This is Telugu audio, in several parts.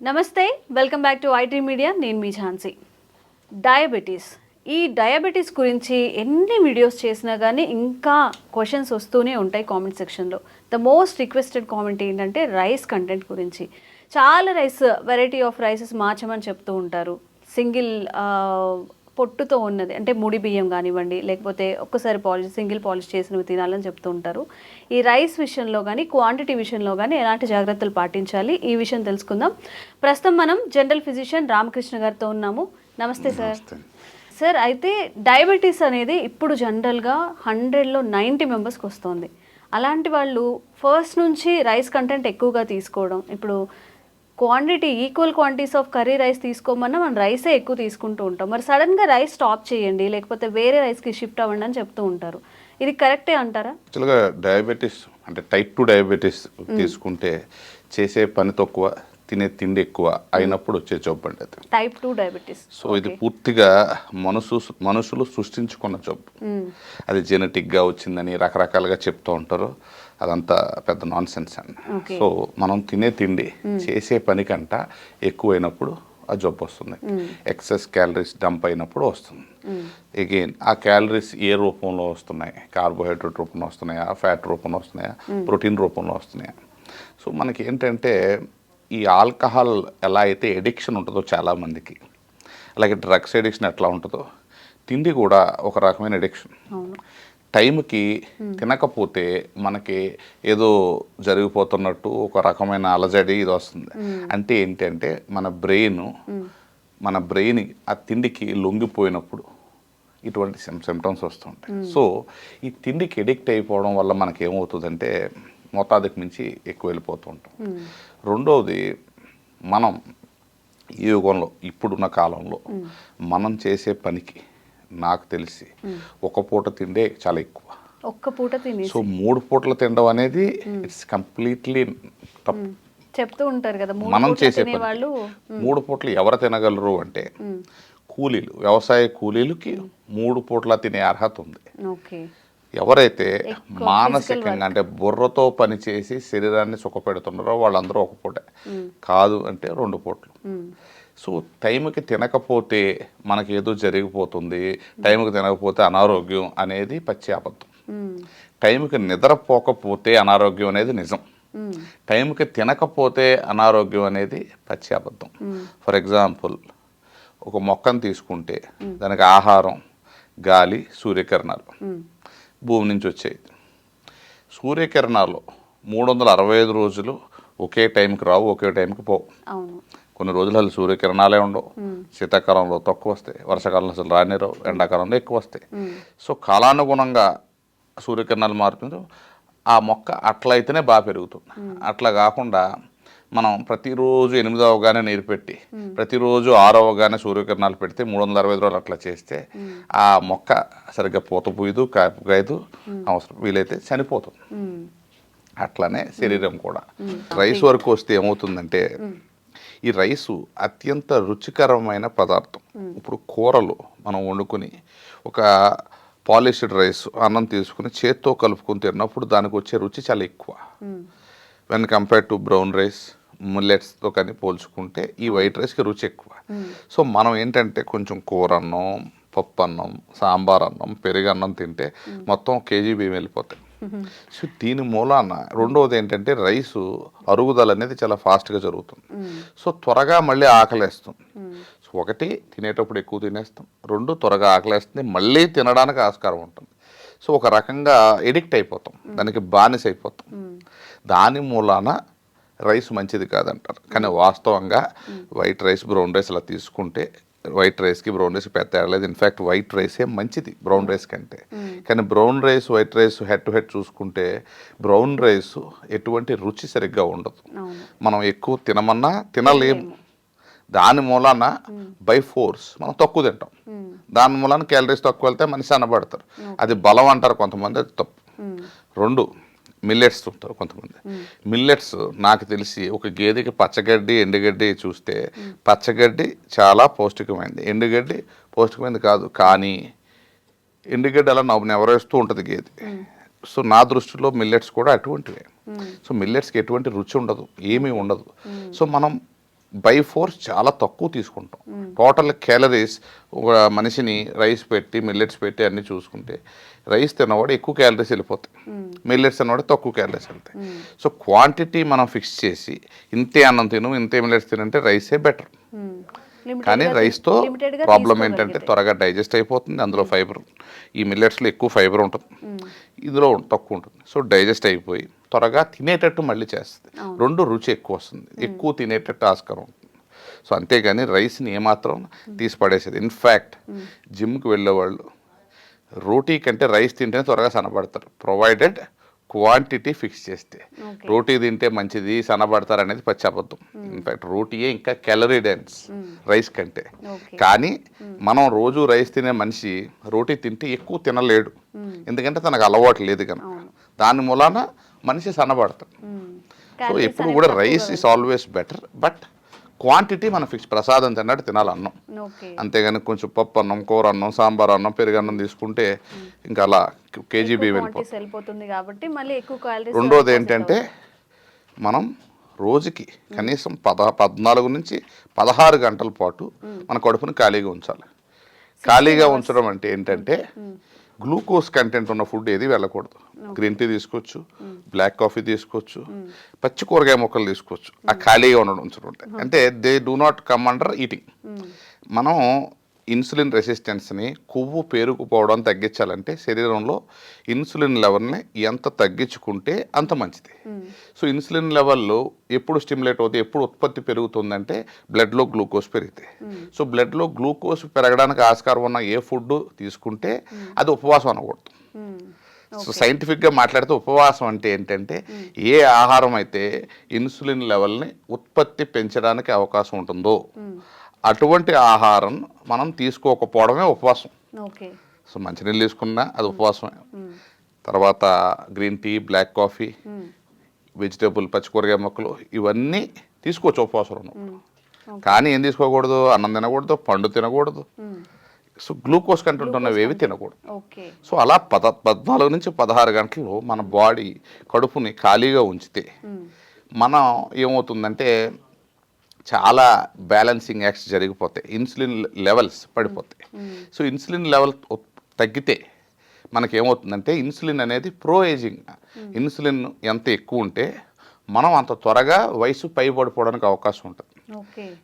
నమస్తే, welcome back to IT media. నేను మీ ఝాన్సీ. డయాబెటీస్ గురించి ఎన్ని వీడియోస్ చేసినా కానీ ఇంకా క్వశ్చన్స్ వస్తూనే ఉంటాయి కామెంట్ సెక్షన్లో. ద మోస్ట్ రిక్వెస్టెడ్ కామెంట్ ఏంటంటే రైస్ కంటెంట్ గురించి. చాలా వెరైటీ ఆఫ్ రైసెస్ మార్చమని చెప్తూ ఉంటారు. సింగిల్ పొట్టుతో ఉన్నది అంటే ముడి బియ్యం కానివ్వండి, లేకపోతే ఒక్కసారి సింగిల్ పాలిష్ చేసినవి తినాలని చెప్తూ ఉంటారు. ఈ రైస్ విషయంలో కానీ క్వాంటిటీ విషయంలో కానీ ఎలాంటి జాగ్రత్తలు పాటించాలి, ఈ విషయం తెలుసుకుందాం. ప్రస్తుతం మనం జనరల్ ఫిజిషియన్ రామకృష్ణ గారితో ఉన్నాము. నమస్తే సార్. సార్, అయితే డయాబెటీస్ అనేది ఇప్పుడు జనరల్గా 100లో 90 మెంబర్స్కి వస్తుంది. అలాంటి వాళ్ళు ఫస్ట్ నుంచి రైస్ కంటెంట్ ఎక్కువగా తీసుకోవడం, ఇప్పుడు equal quantities of curry rice తీసుకోమన్నా మనం రైసే ఎక్కువ తీసుకుంటూ ఉంటాం. మరి సడన్గా రైస్ స్టాప్ చేయండి, లేకపోతే వేరే రైస్కి షిఫ్ట్ అవ్వండి అని చెప్తూ ఉంటారు. ఇది కరెక్టే అంటారా? యాక్చువల్గా డయాబెటీస్ అంటే టైప్ 2 డయాబెటీస్ తీసుకుంటే చేసే పని తక్కువ, తినే తిండి ఎక్కువ అయినప్పుడు వచ్చే జబ్బు అండి అది టైప్ 2 డయాబెటీస్. సో ఇది పూర్తిగా మనుషులు సృష్టించుకున్న జబ్బు. అది జెనెటిక్గా వచ్చిందని రకరకాలుగా చెప్తూ ఉంటారు. అదంతా పెద్ద నాన్ సెన్స్ అండి. సో మనం తినే తిండి చేసే పని కంట ఎక్కువైనప్పుడు ఆ జబ్బు వస్తుంది. ఎక్సెస్ క్యాలరీస్ డంప్ అయినప్పుడు వస్తుంది. అగైన్ ఆ క్యాలరీస్ ఏ రూపంలో వస్తున్నాయి? కార్బోహైడ్రేట్ రూపంలో వస్తున్నాయా, ఫ్యాట్ రూపంలో వస్తున్నాయా, ప్రోటీన్ రూపంలో వస్తున్నాయా? సో మనకి ఏంటంటే ఈ ఆల్కహాల్ ఎలా అయితే ఎడిక్షన్ ఉంటుందో చాలామందికి, అలాగే డ్రగ్స్ ఎడిక్షన్ ఎట్లా ఉంటుందో తిండి కూడా ఒక రకమైన ఎడిక్షన్. టైంకి తినకపోతే మనకి ఏదో జరిగిపోతున్నట్టు ఒక రకమైన అలజడి ఇది వస్తుంది. అంటే ఏంటంటే మన బ్రెయిన్ ఆ తిండికి లొంగిపోయినప్పుడు ఇటువంటి సిమ్టమ్స్ వస్తుంటాయి. సో ఈ తిండికి ఎడిక్ట్ అయిపోవడం వల్ల మనకి ఏమవుతుందంటే మోతాదుకు మించి ఎక్కువ వెళ్ళిపోతూ ఉంటాం. రెండవది, మనం ఈ యుగంలో ఇప్పుడున్న కాలంలో మనం చేసే పనికి నాకు తెలిసి ఒక పూట తిండే చాలా ఎక్కువ. ఒక్క పూట తిని సో 3 పూటలు తినడం అనేది ఇట్స్ కంప్లీట్లీ తప్పు. చెప్తూ ఉంటారు కదా మనం చేసే పని 3 పూటలు ఎవరు తినగలరు అంటే కూలీలు, వ్యవసాయ కూలీలకి 3 పూటల తినే అర్హత ఉంది. ఎవరైతే మానసికంగా అంటే బుర్రతో పనిచేసి శరీరాన్ని సుఖపెడుతున్నారో వాళ్ళందరూ ఒక పూటే, కాదు అంటే 2 పూటలు. సో టైంకి తినకపోతే మనకి ఏదో జరిగిపోతుంది, టైంకి తినకపోతే అనారోగ్యం అనేది పచ్చి అబద్ధం. టైంకి నిద్రపోకపోతే అనారోగ్యం అనేది నిజం. టైంకి తినకపోతే అనారోగ్యం అనేది పచ్చి అబద్ధం. ఫర్ ఎగ్జాంపుల్, ఒక మొక్కను తీసుకుంటే దానికి ఆహారం, గాలి, సూర్యకిరణాలు భూమి నుంచి వచ్చాయి. సూర్యకిరణాలు 365 రోజులు ఒకే టైంకి రావు, ఒకే టైంకి పోవు. కొన్ని రోజులు సూర్యకిరణాలే ఉండవు. శీతాకాలంలో తక్కువ వస్తాయి, వర్షాకాలంలో అసలు రానే రావు, ఎండాకాలంలో ఎక్కువ వస్తాయి. సో కాలానుగుణంగా సూర్యకిరణాలు మారుతుంది. ఆ మొక్క అట్లా అయితేనే బాగా పెరుగుతుంది. అట్లా కాకుండా మనం ప్రతిరోజు 8 అవగానే నీరు పెట్టి ప్రతిరోజు 6 అవగానే సూర్యకిరణాలు పెడితే 365 రోజులు అట్లా చేస్తే ఆ మొక్క సరిగ్గా పూత పూయదు, కాయదు, అవసరం వీలైతే చనిపోతుంది. అట్లానే శరీరం కూడా. రైస్ వరకు వస్తే ఏమవుతుందంటే ఈ రైసు అత్యంత రుచికరమైన పదార్థం. ఇప్పుడు కూరలు మనం వండుకొని ఒక పాలిష్డ్ రైస్ అన్నం తీసుకుని చేత్తో కలుపుకొని తిన్నప్పుడు దానికి వచ్చే రుచి చాలా ఎక్కువ. When compare to brown rice, మిల్లెట్స్తో కానీ పోల్చుకుంటే ఈ వైట్ రైస్కి రుచి ఎక్కువ. సో మనం ఏంటంటే కొంచెం కూర అన్నం, పప్పు అన్నం, సాంబార్ అన్నం, పెరుగన్నం తింటే మొత్తం కేజీ బియ్యం వెళ్ళిపోతాయి. సో దీని మూలాన రెండవది ఏంటంటే రైసు అరుగుదల అనేది చాలా ఫాస్ట్గా జరుగుతుంది. సో త్వరగా మళ్ళీ ఆకలేస్తుంది. సో ఒకటి, తినేటప్పుడు ఎక్కువ తినేస్తాం. 2, త్వరగా ఆకలేస్తుంది, మళ్ళీ తినడానికి ఆస్కారం ఉంటుంది. సో ఒక రకంగా ఎడిక్ట్ అయిపోతాం, దానికి బానిస అయిపోతాం. దాని మూలాన రైస్ మంచిది కాదంటారు. కానీ వాస్తవంగా వైట్ రైస్, బ్రౌన్ రైస్ అలా తీసుకుంటే వైట్ రైస్కి బ్రౌన్ రైస్కి పెద్ద తేడా. ఇన్ఫ్యాక్ట్ వైట్ రైసే మంచిది బ్రౌన్ రైస్ కంటే. కానీ brown rice, white rice head to head చూసుకుంటే బ్రౌన్ రైస్ ఎటువంటి రుచి సరిగ్గా ఉండదు. మనం ఎక్కువ తినమన్నా తినలేము. దాని మూలాన బై ఫోర్స్ మనం తక్కువ తింటాం. దాని మూలాన క్యాలరీస్ తక్కువ వెళ్తే మనిషి అనబడతారు. అది బలం అంటారు కొంతమంది, అది తప్పు. 2, మిల్లెట్స్ ఉంటారు కొంతమంది. మిల్లెట్స్ నాకు తెలిసి ఒక గేదెకి పచ్చగడ్డి, ఎండుగడ్డి చూస్తే పచ్చగడ్డి చాలా పౌష్టికమైనది, ఎండుగడ్డి పౌష్టికమైనది కాదు. కానీ ఎండుగడ్డి అలా నెవరేస్తూ ఉంటుంది గేదె. సో నా దృష్టిలో మిల్లెట్స్ కూడా అటువంటివే. సో మిల్లెట్స్కి ఎటువంటి రుచి ఉండదు, ఏమీ ఉండదు. సో మనం బై ఫోర్స్ చాలా తక్కువ తీసుకుంటాం. టోటల్ క్యాలరీస్ ఒక మనిషిని రైస్ పెట్టి మిల్లెట్స్ పెట్టి అన్నీ చూసుకుంటే రైస్ తిన్నవాడు ఎక్కువ క్యాలరీస్ వెళ్ళిపోతాయి, మిల్లెట్స్ తిన్నవాడు తక్కువ క్యాలరీస్ వెళ్తాయి. సో క్వాంటిటీ మనం ఫిక్స్ చేసి ఇంతే అన్నం తిను ఇంతే మిల్లెట్స్ తినంటే రైసే బెటర్. కానీ రైస్తో ప్రాబ్లం ఏంటంటే త్వరగా డైజెస్ట్ అయిపోతుంది, అందులో ఫైబర్, ఈ మిల్లెట్స్లో ఎక్కువ ఫైబర్ ఉంటుంది, ఇందులో తక్కువ ఉంటుంది. సో డైజెస్ట్ అయిపోయి త్వరగా తినేటట్టు మళ్ళీ చేస్తుంది, రెండు రుచి ఎక్కువ వస్తుంది, ఎక్కువ తినేటట్టు ఆస్కారం ఉంటుంది. సో అంతేగాని రైస్ని ఏమాత్రం తీసి పడేసేది. ఇన్ఫ్యాక్ట్ జిమ్కి వెళ్ళేవాళ్ళు రోటీ కంటే రైస్ తింటేనే త్వరగా సన్నబడతారు, ప్రొవైడెడ్ క్వాంటిటీ ఫిక్స్ చేస్తే. రోటీ తింటే మంచిది సన్నబడతారు అనేది పచ్చి అబద్ధం. ఇన్ఫ్యాక్ట్ రోటీయే ఇంకా క్యాలరీ డెన్స్ రైస్ కంటే. కానీ మనం రోజు రైస్ తినే మనిషి రోటీ తింటే ఎక్కువ తినలేడు, ఎందుకంటే తనకు అలవాటు లేదు కనుక. దాని మూలాన మనిషి సన్నబడతాడు. సో ఎప్పుడు కూడా rice is always better, but quantity మనం ఫిక్స్. ప్రసాదం తిన్నట్టు తినాలి అన్నం, అంతేగాని కొంచెం పప్పు అన్నం, కూర అన్నం, సాంబార్ అన్నం, పెరుగన్నం తీసుకుంటే ఇంకా అలా కేజీబీ వెళ్ళిపోతుంది. రెండోది ఏంటంటే మనం రోజుకి కనీసం 14 నుంచి 16 గంటల పాటు మన కడుపుని ఖాళీగా ఉంచాలి. ఖాళీగా ఉంచడం అంటే ఏంటంటే గ్లూకోజ్ కంటెంట్ ఉన్న ఫుడ్ ఏది వెళ్ళకూడదు. గ్రీన్ టీ తీసుకోవచ్చు, బ్లాక్ కాఫీ తీసుకోవచ్చు, పచ్చి కూరగాయ మొక్కలు తీసుకోవచ్చు. ఆ ఖాళీగా ఉంచడం అంటే they do not come under eating. మనం ఇన్సులిన్ రెసిస్టెన్స్ని, కొవ్వు పేరుకుపోవడం తగ్గించాలంటే శరీరంలో ఇన్సులిన్ లెవెల్ని ఎంత తగ్గించుకుంటే అంత మంచిది. సో ఇన్సులిన్ లెవెల్లో ఎప్పుడు స్టిమ్యులేట్ అవుతుంది, ఎప్పుడు ఉత్పత్తి పెరుగుతుందంటే బ్లడ్లో గ్లూకోజ్ పెరిగితే. సో బ్లడ్లో గ్లూకోజ్ పెరగడానికి ఆస్కారం ఉన్న ఏ ఫుడ్ తీసుకుంటే అది ఉపవాసం అనకూడదు. సో సైంటిఫిక్గా మాట్లాడితే ఉపవాసం అంటే ఏంటంటే ఏ ఆహారం అయితే ఇన్సులిన్ లెవెల్ని ఉత్పత్తి పెంచడానికి అవకాశం ఉంటుందో అటువంటి ఆహారం మనం తీసుకోకపోవడమే ఉపవాసం. సో మంచినీళ్ళు తీసుకున్నా అది ఉపవాసమే. తర్వాత green tea, black coffee, vegetable, పచ్చికూరగాయ మొక్కలు ఇవన్నీ తీసుకోవచ్చు ఉపవాసం. కానీ ఏం తీసుకోకూడదు, అన్నం తినకూడదు, పండు తినకూడదు, సో గ్లూకోజ్ కంటెంట్ ఉన్నవి ఏవి తినకూడదు. సో అలా 14 నుంచి 16 గంటలు మన బాడీ కడుపుని ఖాళీగా ఉంచితే మనం ఏమవుతుందంటే చాలా బ్యాలెన్సింగ్ యాక్ట్స్ జరిగిపోతాయి, ఇన్సులిన్ లెవెల్స్ పడిపోతాయి. సో ఇన్సులిన్ లెవెల్ తగ్గితే మనకేమవుతుందంటే ఇన్సులిన్ అనేది ప్రో ఏజింగ్. ఇన్సులిన్ ఎంత ఎక్కువ ఉంటే మనం అంత త్వరగా వయసు పైబడిపోవడానికి అవకాశం ఉంటుంది.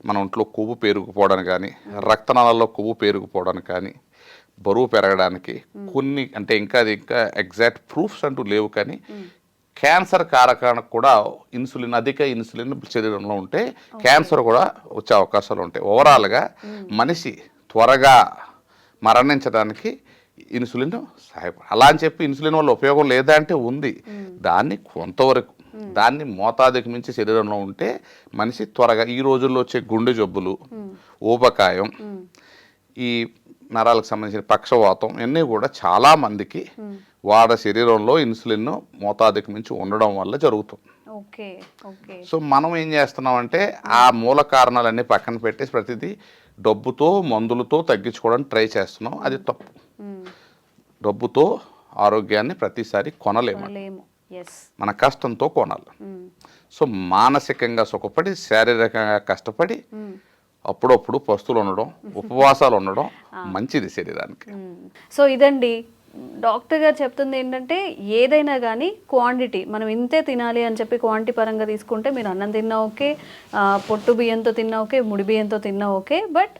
మన ఒంట్లో కొవ్వు పేరుకుపోవడానికి కానీ, రక్తనాళాల్లో కొవ్వు పేరుకుపోవడానికి కానీ, బరువు పెరగడానికి కొన్ని అంటే ఇంకా ఎగ్జాక్ట్ ప్రూఫ్స్ అంటూ లేవు, కానీ క్యాన్సర్ కారకానికి కూడా అధిక ఇన్సులిన్ శరీరంలో ఉంటే క్యాన్సర్ కూడా వచ్చే అవకాశాలు ఉంటాయి. ఓవరాల్గా మనిషి త్వరగా మరణించడానికి ఇన్సులిన్ సహాయపడ. అలా అని చెప్పి ఇన్సులిన్ వల్ల ఉపయోగం లేదా అంటే ఉంది, దాన్ని కొంతవరకు, దాన్ని మోతాదుకి మించి శరీరంలో ఉంటే మనిషి త్వరగా ఈ రోజుల్లో వచ్చే గుండె జబ్బులు, ఊబకాయం, ఈ నరాలకు సంబంధించిన పక్షవాతం ఇవన్నీ కూడా చాలా మందికి వాళ్ళ శరీరంలో ఇన్సులిన్ మోతాదుకి మించి ఉండడం వల్ల జరుగుతుంది. సో మనం ఏం చేస్తున్నామంటే ఆ మూల కారణాలన్నీ పక్కన పెట్టేసి ప్రతిదీ డబ్బుతో మందులతో తగ్గించుకోవడానికి ట్రై చేస్తున్నాం. అది తప్పు. డబ్బుతో ఆరోగ్యాన్ని ప్రతిసారి కొనలేము, మన కష్టంతో కొనాలి. సో మానసికంగా సుఖపడి, శారీరకంగా కష్టపడి, అప్పుడప్పుడు పస్తులు ఉండడం, ఉపవాసాలు ఉండడం మంచిది శరీరానికి. సో ఇదండి డాక్టర్ గారు చెప్తుంది ఏంటంటే ఏదైనా కానీ క్వాంటిటీ మనం ఇంతే తినాలి అని చెప్పి క్వాంటిటీ పరంగా తీసుకుంటే మీరు అన్నం తిన్నా ఓకే, పొట్టు బియ్యంతో తిన్నా ఓకే, ముడి బియ్యంతో తిన్నా ఓకే, బట్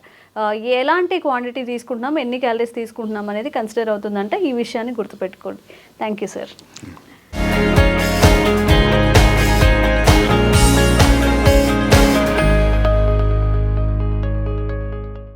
ఎలాంటి క్వాంటిటీ తీసుకుంటున్నాం, ఎన్ని క్యాలరీస్ తీసుకుంటున్నాం అనేది కన్సిడర్ అవుతుందంటే ఈ విషయాన్ని గుర్తుపెట్టుకోండి. Thank you sir.